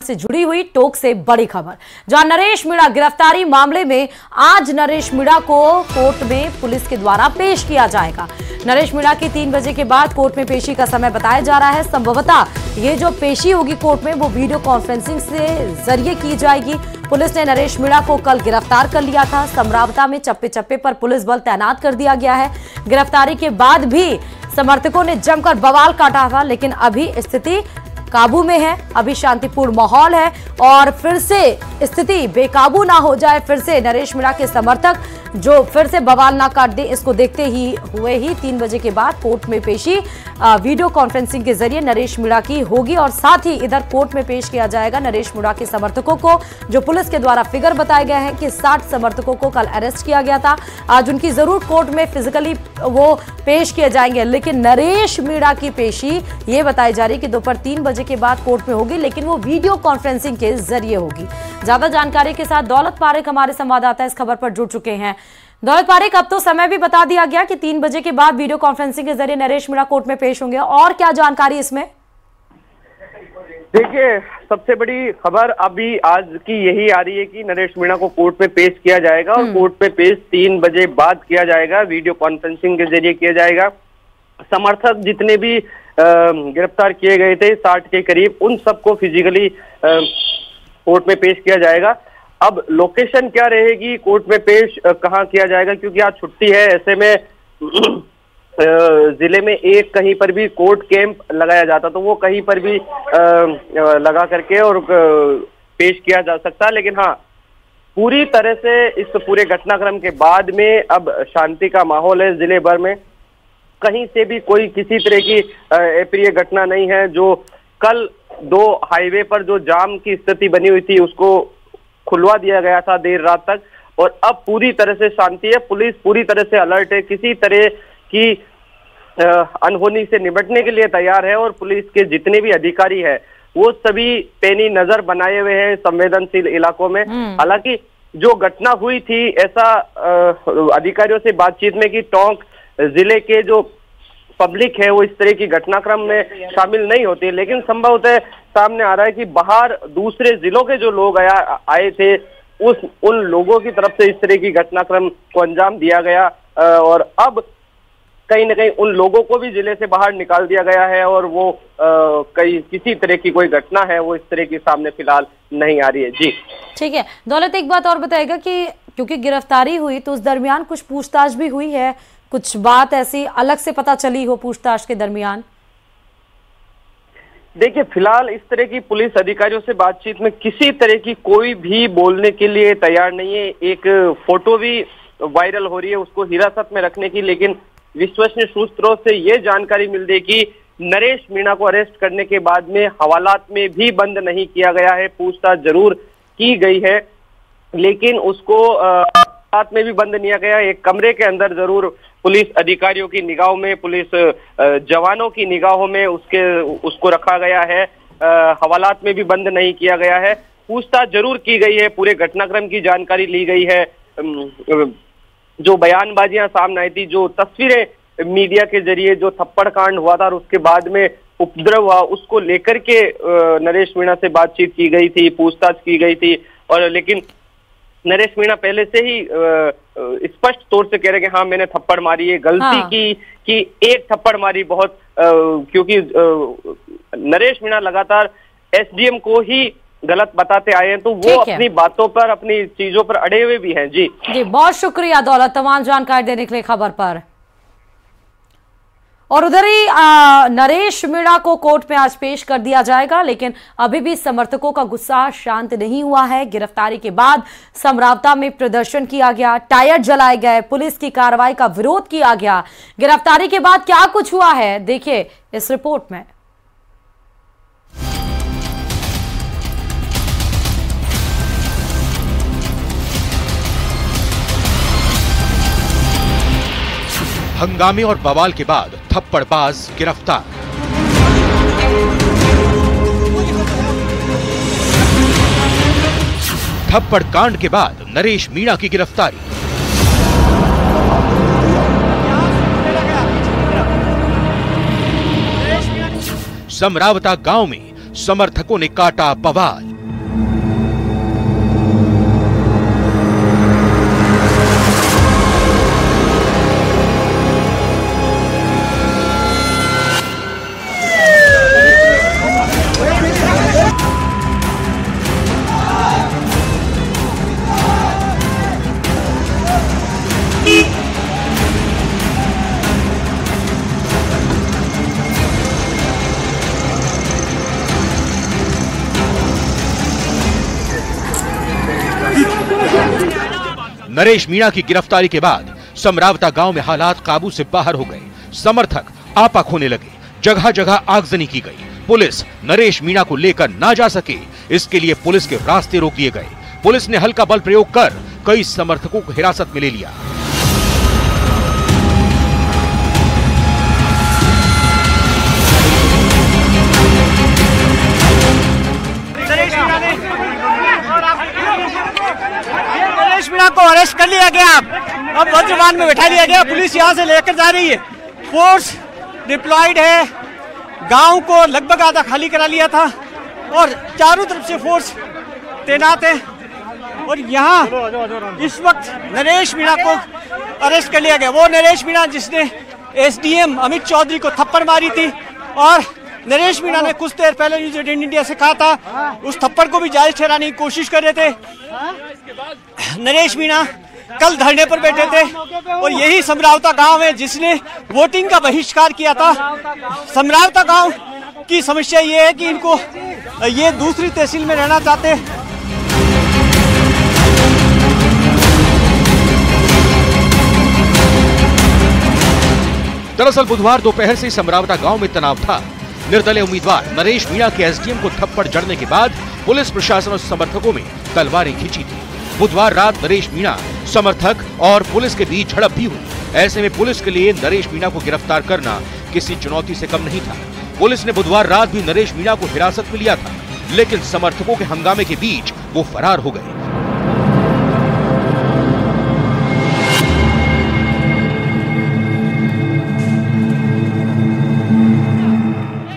से जुड़ी हुई टोक से बड़ी खबर, जहां नरेश मीणा गिरफ्तारी मामले में आज नरेश मीणा को कोर्ट में पुलिस के द्वारा पेश किया जाएगा। नरेश मीणा की 3 बजे के बाद कोर्ट में पेशी का समय बताया जा रहा है। संभवतः ये जो पेशी होगी कोर्ट में वो वीडियो कॉन्फ्रेंसिंग से जरिए की जाएगी। पुलिस ने नरेश मीणा को कल गिरफ्तार कर लिया था। समरावता में चप्पे चप्पे पर पुलिस बल तैनात कर दिया गया है। गिरफ्तारी के बाद भी समर्थकों ने जमकर बवाल काटा था, लेकिन अभी स्थिति काबू में है। अभी शांतिपूर्ण माहौल है और फिर से स्थिति बेकाबू ना हो जाए, फिर से नरेश मीणा के समर्थक जो फिर से बवाल ना काट दे, इसको देखते ही 3 बजे के बाद कोर्ट में पेशी वीडियो कॉन्फ्रेंसिंग के जरिए नरेश मीणा की होगी और साथ ही इधर कोर्ट में पेश किया जाएगा नरेश मीणा के समर्थकों को। जो पुलिस के द्वारा फिगर बताए गए हैं कि 60 समर्थकों को कल अरेस्ट किया गया था। आज उनकी जरूर कोर्ट में फिजिकली वो पेश किए जाएंगे, लेकिन नरेश मीणा की पेशी ये बताई जा रही है कि दोपहर 3 बजे के बाद कोर्ट में होगी, लेकिन वो वीडियो कॉन्फ्रेंसिंग के जरिए होगी। ज्यादा जानकारी के साथ दौलत पारेख हमारे संवाददाता इस खबर पर जुड़ चुके हैं। दौलत पारेख, अब तो समय भी बता दिया गया कि 3 बजे के बाद वीडियो कॉन्फ्रेंसिंग के जरिए नरेश मीणा कोर्ट में पेश होंगे, और क्या जानकारी इसमें? देखिए, सबसे बड़ी खबर अभी आज की यही आ रही है कि नरेश मीणा को कोर्ट में पेश किया जाएगा और कोर्ट में पेश 3 बजे बाद किया जाएगा, वीडियो कॉन्फ्रेंसिंग के जरिए किया जाएगा। समर्थक जितने भी गिरफ्तार किए गए थे 60 के करीब, उन सबको फिजिकली कोर्ट में पेश किया जाएगा। अब लोकेशन क्या रहेगी, कोर्ट में पेश कहाँ किया जाएगा, क्योंकि आज छुट्टी है, ऐसे में जिले में एक कहीं पर भी कोर्ट कैंप लगाया जाता तो वो कहीं पर भी लगा करके और पेश किया जा सकता। लेकिन हाँ, पूरी तरह से इस पूरे घटनाक्रम के बाद में अब शांति का माहौल है जिले भर में। कहीं से भी कोई किसी तरह की अप्रिय घटना नहीं है। जो कल 2 हाईवे पर जो जाम की स्थिति बनी हुई थी उसको खुलवा दिया गया था देर रात तक, और अब पूरी तरह से शांति है। पुलिस पूरी तरह से अलर्ट है, किसी तरह की अनहोनी से निपटने के लिए तैयार है और पुलिस के जितने भी अधिकारी हैं वो सभी पैनी नजर बनाए हुए हैं संवेदनशील इलाकों में। हालांकि जो घटना हुई थी, ऐसा अधिकारियों से बातचीत में कि टोंक जिले के जो पब्लिक है वो इस तरह की घटनाक्रम में शामिल नहीं होती, लेकिन संभवतः सामने आ रहा है कि बाहर दूसरे जिलों के जो लोग आए थे उन लोगों की तरफ से इस तरह की घटनाक्रम को अंजाम दिया गया और अब कहीं न कहीं उन लोगों को भी जिले से बाहर निकाल दिया गया है और वो किसी तरह की कोई घटना है वो इस तरह की सामने फिलहाल नहीं आ रही है। जी ठीक है दौलत, एक बात और बताएगा कि क्योंकि गिरफ्तारी हुई तो उस दरमियान कुछ पूछताछ भी हुई है, कुछ बात ऐसी अलग से पता चली हो पूछताछ के दरमियान? देखिए, फिलहाल इस तरह की पुलिस अधिकारियों से बातचीत में किसी तरह की कोई भी बोलने के लिए तैयार नहीं है। एक फोटो भी वायरल हो रही है उसको हिरासत में रखने की, लेकिन विश्वसनीय सूत्रों से ये जानकारी मिल रही कि नरेश मीणा को अरेस्ट करने के बाद में हवालात में भी बंद नहीं किया गया है। पूछताछ जरूर की गई है, लेकिन उसको हवालात में भी बंद नहीं किया गया। एक कमरे के अंदर जरूर पुलिस अधिकारियों की निगाहों में, पुलिस जवानों की निगाहों में उसको रखा गया है। हवालात में भी बंद नहीं किया गया है। पूछताछ जरूर की गई है, पूरे घटनाक्रम की जानकारी ली गई है। जो बयानबाजियां सामने आई थी, जो तस्वीरें मीडिया के जरिए जो थप्पड़ कांड हुआ था और उसके बाद में उपद्रव हुआ, उसको लेकर के नरेश मीणा से बातचीत की गई थी, पूछताछ की गई थी। और लेकिन नरेश मीणा पहले से ही स्पष्ट तौर से कह रहे कि हाँ मैंने थप्पड़ मारी है, गलती की कि एक थप्पड़ मारी बहुत, क्योंकि नरेश मीणा लगातार एसडीएम को ही गलत बताते आए हैं, तो वो अपनी बातों पर, अपनी चीजों पर अड़े हुए भी हैं। जी बहुत शुक्रिया दौलत तमाम जानकारी देने के लिए खबर पर। और उधर ही नरेश मीणा को कोर्ट में आज पेश कर दिया जाएगा, लेकिन अभी भी समर्थकों का गुस्सा शांत नहीं हुआ है। गिरफ्तारी के बाद समरावता में प्रदर्शन किया गया, टायर जलाए गए, पुलिस की कार्रवाई का विरोध किया गया। गिरफ्तारी के बाद क्या कुछ हुआ है, देखिए इस रिपोर्ट में। हंगामे और बवाल के बाद थप्पड़बाज गिरफ्तार। थप्पड़ कांड के बाद नरेश मीणा की गिरफ्तारी। समरावता गांव में समर्थकों ने काटा बवाल। नरेश मीणा की गिरफ्तारी के बाद समरावता गांव में हालात काबू से बाहर हो गए। समर्थक आपा खोने लगे, जगह जगह आगजनी की गई। पुलिस नरेश मीणा को लेकर ना जा सके, इसके लिए पुलिस के रास्ते रोक दिए गए। पुलिस ने हल्का बल प्रयोग कर कई समर्थकों को हिरासत में ले लिया। नरेश मीणा को अरेस्ट कर लिया गया। अब वज्रवान में बैठा लिया गया। पुलिस यहां से लेकर जा रही है। फोर्स डिप्लॉयड है। गांव को लगभग आधा खाली करा लिया था और चारों तरफ से फोर्स तैनात है। और यहाँ इस वक्त नरेश मीणा को अरेस्ट कर लिया गया। वो नरेश मीणा जिसने एसडीएम अमित चौधरी को थप्पड़ मारी थी और नरेश मीणा ने कुछ देर पहले न्यूज 18 इंडिया से कहा था उस थप्पड़ को भी जायज ठहराने की कोशिश कर रहे थे। नरेश मीणा कल धरने पर बैठे थे और यही समरावता गांव है जिसने वोटिंग का बहिष्कार किया था। समरावता गांव की समस्या ये है कि इनको ये दूसरी तहसील में रहना चाहते। दरअसल बुधवार दोपहर से समरावता गांव में तनाव था। निर्दलीय उम्मीदवार नरेश मीणा के एसडीएम को थप्पड़ जड़ने के बाद पुलिस प्रशासन और समर्थकों में तलवारें खींची थी। बुधवार रात नरेश मीणा समर्थक और पुलिस के बीच झड़प भी हुई। ऐसे में पुलिस के लिए नरेश मीणा को गिरफ्तार करना किसी चुनौती से कम नहीं था। पुलिस ने बुधवार रात भी नरेश मीणा को हिरासत में लिया था, लेकिन समर्थकों के हंगामे के बीच वो फरार हो गए।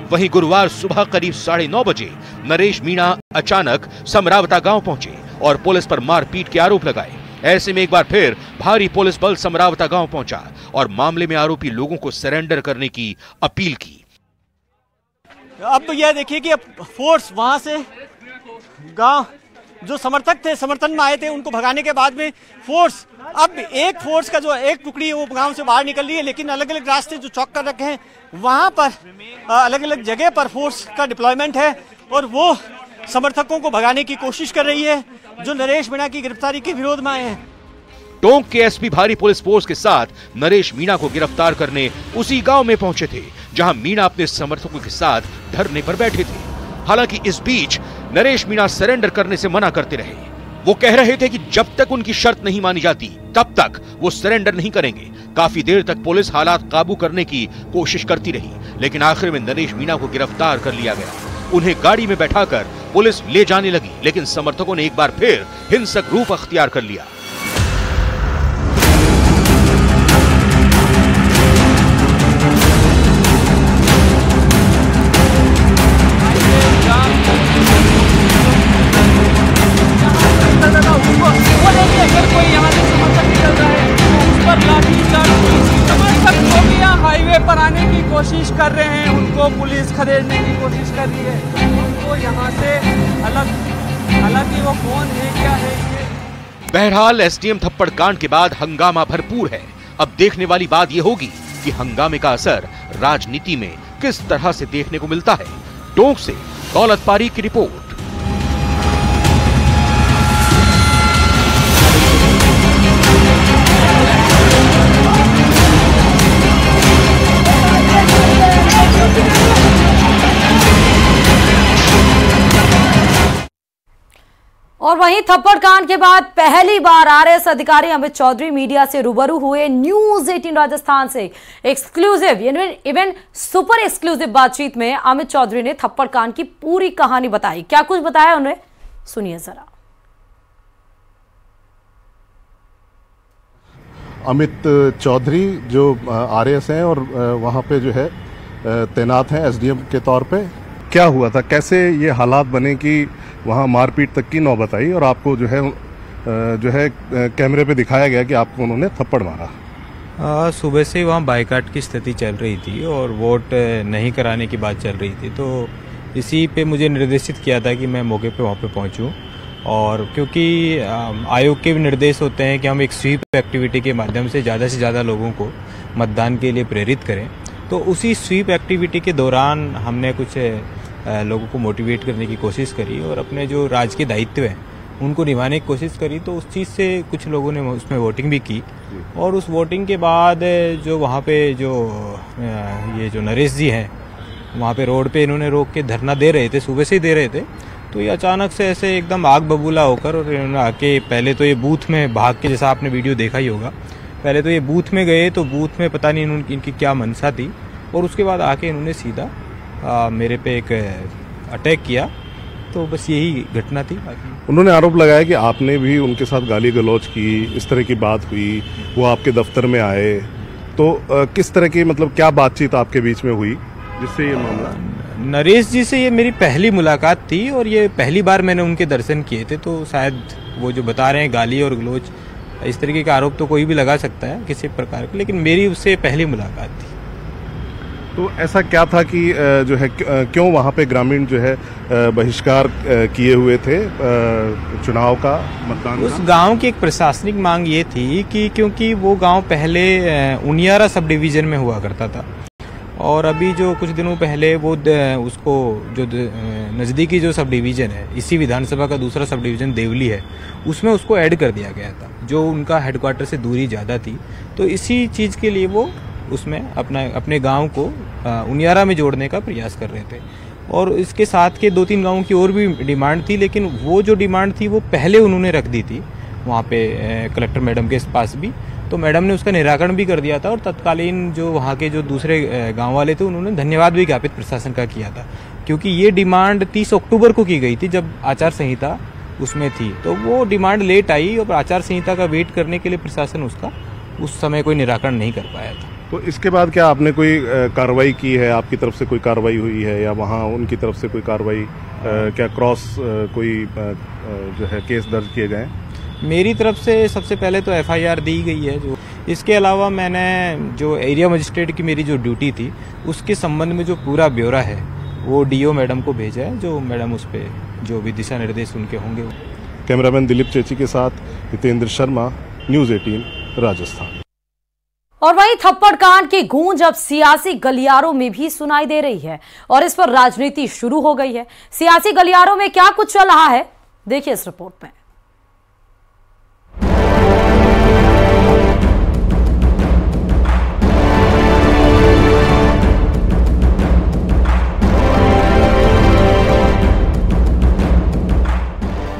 वहीं गुरुवार सुबह करीब 9:30 बजे नरेश मीणा अचानक समरावता गांव पहुंचे और पुलिस पर मारपीट के आरोप लगाए। ऐसे में एक बार फिर भारी पुलिस बल समरावता गांव पहुंचा और मामले में आरोपी लोगों को सरेंडर करने की अपील की। अब तो यह देखिए कि अब फोर्स वहां से गांव जो समर्थक थे समर्थन में आए थे उनको भगाने के बाद में फोर्स अब एक फोर्स का जो एक टुकड़ी है वो गांव से बाहर निकल रही है, लेकिन अलग अलग रास्ते जो चौक कर रखे हैं वहां पर अलग अलग जगह पर फोर्स का डिप्लॉयमेंट है और वो समर्थकों को भगाने की कोशिश कर रही है जो नरेश मीणा की गिरफ्तारी के विरोध में आए हैं। टोंक के एसपी भारी पुलिस फोर्स के साथ नरेश मीणा को गिरफ्तार करने उसी गांव में पहुंचे थे जहां मीणा अपने समर्थकों के साथ धरने पर बैठे थे। हालांकि इस बीच नरेश मीणा सरेंडर करने से मना करते रहे। वो कह रहे थे कि जब तक उनकी शर्त नहीं मानी जाती तब तक वो सरेंडर नहीं करेंगे। काफी देर तक पुलिस हालात काबू करने की कोशिश करती रही, लेकिन आखिर में नरेश मीणा को गिरफ्तार कर लिया गया। उन्हें गाड़ी में बैठाकर पुलिस ले जाने लगी, लेकिन समर्थकों ने एक बार फिर हिंसक रूप अख्तियार कर लिया। हाईवे पर आने की कोशिश कर रहे हैं, उनको पुलिस खदेड़ने की कोशिश कर रही है। उनको यहाँ से हालांकि वो कौन है क्या है। बहरहाल एसडीएम थप्पड़ कांड के बाद हंगामा भरपूर है। अब देखने वाली बात यह होगी कि हंगामे का असर राजनीति में किस तरह से देखने को मिलता है। टोंक से दौलत पारी की रिपोर्ट। और वहीं थप्पड़ कांड के बाद पहली बार आरएस अधिकारी अमित चौधरी मीडिया से रूबरू हुए। न्यूज 18 राजस्थान से एक्सक्लूसिव इवन सुपर एक्सक्लूसिव बातचीत में अमित चौधरी ने थप्पड़ कांड की पूरी कहानी बताई। क्या कुछ बताया उन्हें, सुनिए जरा। अमित चौधरी जो आरएस हैं और वहाँ पे जो है तैनात हैं एसडीएम के तौर पे, क्या हुआ था, कैसे ये हालात बने कि वहाँ मारपीट तक की नौबत आई और आपको जो है कैमरे पे दिखाया गया कि आपको उन्होंने थप्पड़ मारा? सुबह से वहाँ बाइकाट की स्थिति चल रही थी और वोट नहीं कराने की बात चल रही थी, तो इसी पे मुझे निर्देशित किया था कि मैं मौके पे वहाँ पे पहुँचूँ। और क्योंकि आयोग के भी निर्देश होते हैं कि हम एक स्वीप एक्टिविटी के माध्यम से ज़्यादा लोगों को मतदान के लिए प्रेरित करें, तो उसी स्वीप एक्टिविटी के दौरान हमने कुछ लोगों को मोटिवेट करने की कोशिश करी और अपने जो राजकीय दायित्व है उनको निभाने की कोशिश करी, तो उस चीज़ से कुछ लोगों ने उसमें वोटिंग भी की। और उस वोटिंग के बाद जो वहाँ पे जो ये जो नरेश जी हैं, वहाँ पे रोड पे इन्होंने रोक के धरना दे रहे थे, सुबह से ही दे रहे थे। तो ये अचानक से ऐसे एकदम आग बबूला होकर और इन्होंने आके पहले तो ये बूथ में भाग के, जैसा आपने वीडियो देखा ही होगा, पहले तो ये बूथ में गए, तो बूथ में पता नहीं इनकी क्या मंशा थी, और उसके बाद आके इन्होंने सीधा मेरे पे एक अटैक किया। तो बस यही घटना थी। उन्होंने आरोप लगाया कि आपने भी उनके साथ गाली गलौज की, इस तरह की बात हुई, वो आपके दफ्तर में आए, तो किस तरह की, मतलब क्या बातचीत आपके बीच में हुई जिससे ये मामला? नरेश जी से ये मेरी पहली मुलाकात थी और ये पहली बार मैंने उनके दर्शन किए थे, तो शायद वो जो बता रहे हैं गाली और गलौज, इस तरीके का आरोप तो कोई भी लगा सकता है किसी प्रकार का, लेकिन मेरी उससे पहली मुलाकात थी। तो ऐसा क्या था कि जो है क्यों वहाँ पे ग्रामीण जो है बहिष्कार किए हुए थे चुनाव का, मतदान? उस गांव की एक प्रशासनिक मांग ये थी कि क्योंकि वो गांव पहले उनियारा सब डिवीजन में हुआ करता था, और अभी जो कुछ दिनों पहले वो उसको जो नज़दीकी जो सब डिवीज़न है, इसी विधानसभा का दूसरा सब डिवीज़न देवली है, उसमें उसको ऐड कर दिया गया था, जो उनका हेडक्वार्टर से दूरी ज़्यादा थी। तो इसी चीज़ के लिए वो उसमें अपने गांव को उनियारा में जोड़ने का प्रयास कर रहे थे। और इसके साथ के 2-3 गाँवों की और भी डिमांड थी, लेकिन वो जो डिमांड थी वो पहले उन्होंने रख दी थी वहाँ पे कलेक्टर मैडम के पास भी, तो मैडम ने उसका निराकरण भी कर दिया था। और तत्कालीन जो वहाँ के जो दूसरे गांव वाले थे, उन्होंने धन्यवाद भी ज्ञापित प्रशासन का किया था, क्योंकि ये डिमांड 30 अक्टूबर को की गई थी, जब आचार संहिता उसमें थी। तो वो डिमांड लेट आई और आचार संहिता का वेट करने के लिए प्रशासन उसका उस समय कोई निराकरण नहीं कर पाया था। तो इसके बाद क्या आपने कोई कार्रवाई की है, आपकी तरफ से कोई कार्रवाई हुई है, या वहाँ उनकी तरफ से कोई कार्रवाई, क्या क्रॉस कोई जो है केस दर्ज किए गए? मेरी तरफ से सबसे पहले तो FIR दी गई है। जो इसके अलावा मैंने जो एरिया मजिस्ट्रेट की मेरी जो ड्यूटी थी, उसके संबंध में जो पूरा ब्यौरा है वो DO मैडम को भेजा है, जो मैडम उस पर जो भी दिशा निर्देश उनके होंगे। कैमरामैन दिलीप चेची के साथ हितेंद्र शर्मा, न्यूज़ 18 राजस्थान। और वहीं थप्पड़ कांड की गूंज अब सियासी गलियारों में भी सुनाई दे रही है और इस पर राजनीति शुरू हो गई है। सियासी गलियारों में क्या कुछ चल रहा है, देखिए इस रिपोर्ट में।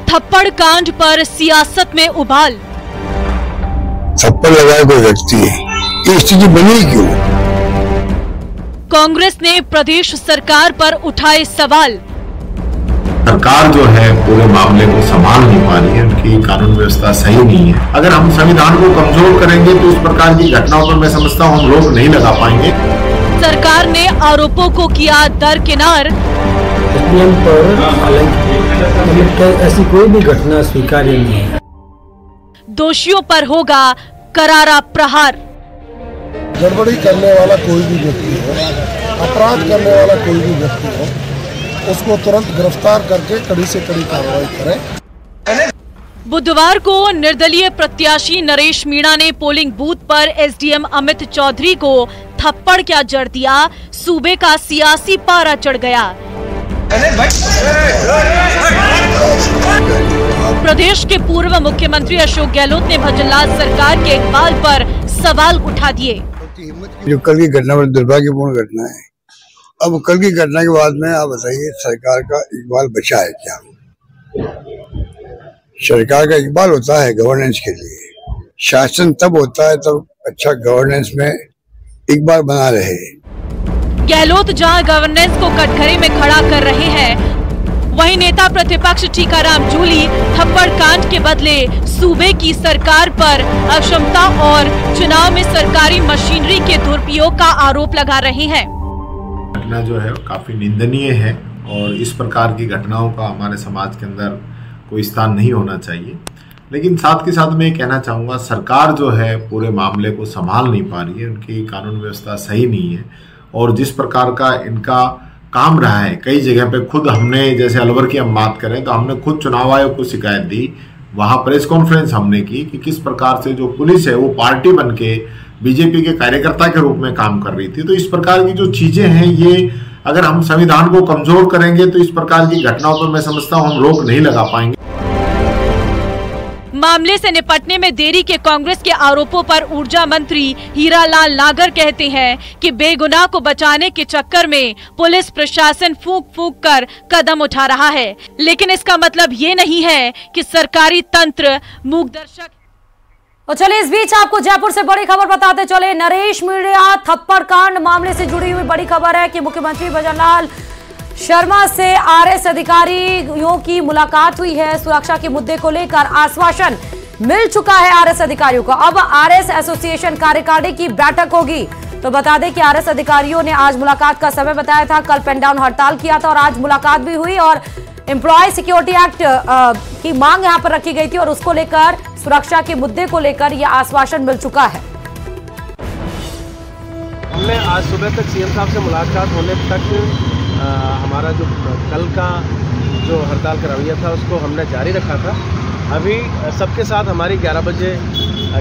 थप्पड़ कांड पर सियासत में उबाल। थप्पड़ लगाए कोई व्यक्ति, ये स्थिति बनी क्यों? कांग्रेस ने प्रदेश सरकार पर उठाए सवाल। सरकार जो है पूरे मामले को संभाल नहीं पा रही है, उनकी कानून व्यवस्था सही नहीं है। अगर हम संविधान को कमजोर करेंगे तो इस प्रकार की घटनाओं पर मैं समझता हूँ हम रोक नहीं लगा पाएंगे। सरकार ने आरोपों को किया दरकिनार। ऐसी कोई भी घटना स्वीकार्य नहीं है। दोषियों पर होगा करारा प्रहार। गड़बड़ी करने वाला कोई भी व्यक्ति हो, अपराध करने वाला कोई भी व्यक्ति हो, उसको तुरंत गिरफ्तार करके कड़ी से कड़ी कार्रवाई करें। बुधवार को निर्दलीय प्रत्याशी नरेश मीणा ने पोलिंग बूथ पर SDM अमित चौधरी को थप्पड़ क्या जड़ दिया, सूबे का सियासी पारा चढ़ गया। प्रदेश के पूर्व मुख्यमंत्री अशोक गहलोत ने भजनलाल सरकार के इकबाल पर सवाल उठा दिए। जो कल की घटना बड़ी दुर्भाग्यपूर्ण घटना है। अब कल की घटना के बाद में आप बताइए, सरकार का इकबाल बचा है क्या? सरकार का इकबाल होता है गवर्नेंस के लिए, शासन तब होता है तब अच्छा गवर्नेंस में इकबाल बना रहे। गहलोत जहां गवर्नेंस को कटघरे में खड़ा कर रहे हैं, वहीं नेता प्रतिपक्ष टीकाराम जूली थप्पड़ कांड के बदले सूबे की सरकार पर अक्षमता और चुनाव में सरकारी मशीनरी के दुरुपयोग का आरोप लगा रहे हैं। घटना जो है काफी निंदनीय है और इस प्रकार की घटनाओं का हमारे समाज के अंदर कोई स्थान नहीं होना चाहिए। लेकिन साथ के साथ मैं ये कहना चाहूँगा, सरकार जो है पूरे मामले को संभाल नहीं पा रही है, उनकी कानून व्यवस्था सही नहीं है। और जिस प्रकार का इनका काम रहा है, कई जगह पे खुद हमने, जैसे अलवर की हम बात करें तो हमने खुद चुनाव आयोग को शिकायत दी, वहाँ प्रेस कॉन्फ्रेंस हमने की कि किस प्रकार से जो पुलिस है वो पार्टी बन के बीजेपी के कार्यकर्ता के रूप में काम कर रही थी। तो इस प्रकार की जो चीजें हैं, ये अगर हम संविधान को कमजोर करेंगे तो इस प्रकार की घटनाओं पर मैं समझता हूँ हम रोक नहीं लगा पाएंगे। मामले से निपटने में देरी के कांग्रेस के आरोपों पर ऊर्जा मंत्री हीरालाल नागर कहते हैं कि बेगुनाह को बचाने के चक्कर में पुलिस प्रशासन फूंक कर कदम उठा रहा है, लेकिन इसका मतलब ये नहीं है कि सरकारी तंत्र मूकदर्शक। तो चलिए इस बीच आपको जयपुर से बड़ी खबर बताते चले। नरेश मीणा थप्पड़ कांड मामले से जुड़ी हुई बड़ी खबर है कि मुख्यमंत्री भजनलाल शर्मा से आरएस अधिकारियों की मुलाकात हुई है। सुरक्षा के मुद्दे को लेकर आश्वासन मिल चुका है आरएस अधिकारियों को। अब आरएस एसोसिएशन कार्यकारिणी की बैठक होगी। तो बता दें कि आरएस अधिकारियों ने आज मुलाकात का समय बताया था, कल पेन डाउन हड़ताल किया था और आज मुलाकात भी हुई और एम्प्लॉय सिक्योरिटी एक्ट की मांग यहां पर रखी गई थी और उसको लेकर सुरक्षा के मुद्दे को लेकर यह आश्वासन मिल चुका है। हमने आज सुबह तक सीएम साहब से मुलाकात होने तक हमारा जो कल का जो हड़ताल का रवैया था उसको हमने जारी रखा था। अभी सबके साथ हमारी 11 बजे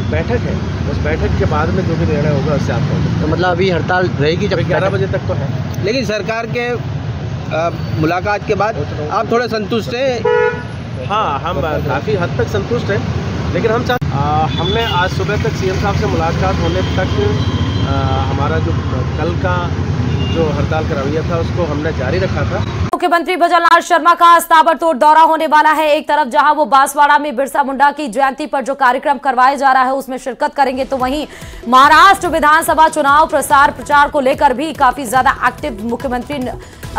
बैठक है, उस बैठक के बाद में जो भी निर्णय होगा उससे आपको। तो मतलब अभी हड़ताल रहेगी जब 11 बजे तक तो है। लेकिन सरकार के मुलाकात के बाद आप थोड़े संतुष्ट हैं? हाँ, हम काफ़ी हद तक संतुष्ट हैं, लेकिन हमने आज सुबह तक सीएम साहब से मुलाकात होने तक हमारा जो कल का जो हड़ताल का रवैया था उसको हमने जारी रखा था। मुख्यमंत्री भजनलाल शर्मा का ताबड़तोड़ दौरा होने वाला है। एक तरफ जहां वो बांसवाड़ा में बिरसा मुंडा की जयंती पर जो कार्यक्रम करवाया जा रहा है उसमें शिरकत करेंगे, तो वहीं महाराष्ट्र विधानसभा चुनाव प्रचार को लेकर भी काफी ज्यादा एक्टिव मुख्यमंत्री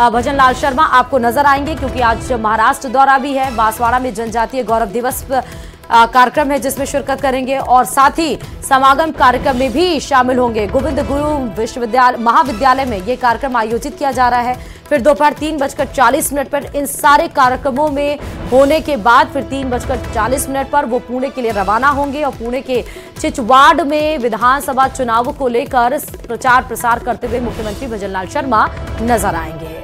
भजनलाल शर्मा आपको नजर आएंगे, क्योंकि आज महाराष्ट्र दौरा भी है। बांसवाड़ा में जनजातीय गौरव दिवस कार्यक्रम है जिसमें शिरकत करेंगे और साथ ही समागम कार्यक्रम में भी शामिल होंगे। गोविंद गुरु महाविद्यालय में ये कार्यक्रम आयोजित किया जा रहा है। फिर दोपहर 3:40 पर इन सारे कार्यक्रमों में होने के बाद फिर 3:40 पर वो पुणे के लिए रवाना होंगे और पुणे के चिचवाड़ में विधानसभा चुनाव को लेकर प्रचार प्रसार करते हुए मुख्यमंत्री भजनलाल शर्मा नजर आएंगे।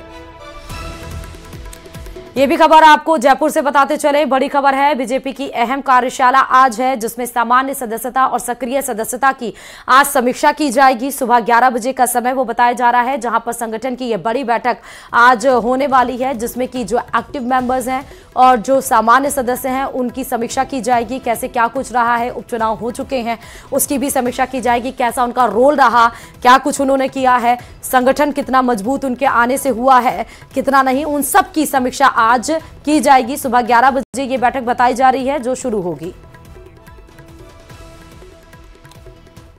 ये भी खबर आपको जयपुर से बताते चले। बड़ी खबर है, बीजेपी की अहम कार्यशाला आज है जिसमें सामान्य सदस्यता और सक्रिय सदस्यता की आज समीक्षा की जाएगी। सुबह 11 बजे का समय वो बताया जा रहा है, जहां पर संगठन की ये बड़ी बैठक आज होने वाली है जिसमें कि जो एक्टिव मेंबर्स हैं और जो सामान्य सदस्य हैं उनकी समीक्षा की जाएगी। कैसे क्या कुछ रहा है, उपचुनाव हो चुके हैं उसकी भी समीक्षा की जाएगी, कैसा उनका रोल रहा, क्या कुछ उन्होंने किया है, संगठन कितना मजबूत उनके आने से हुआ है, कितना नहीं, उन सब की समीक्षा आज की जाएगी। सुबह 11 बजे ये बैठक बताई जा रही है जो शुरू होगी।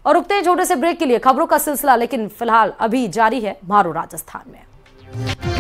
और रुकते हैं छोटे से ब्रेक के लिए। खबरों का सिलसिला लेकिन फिलहाल अभी जारी है मारो राजस्थान में।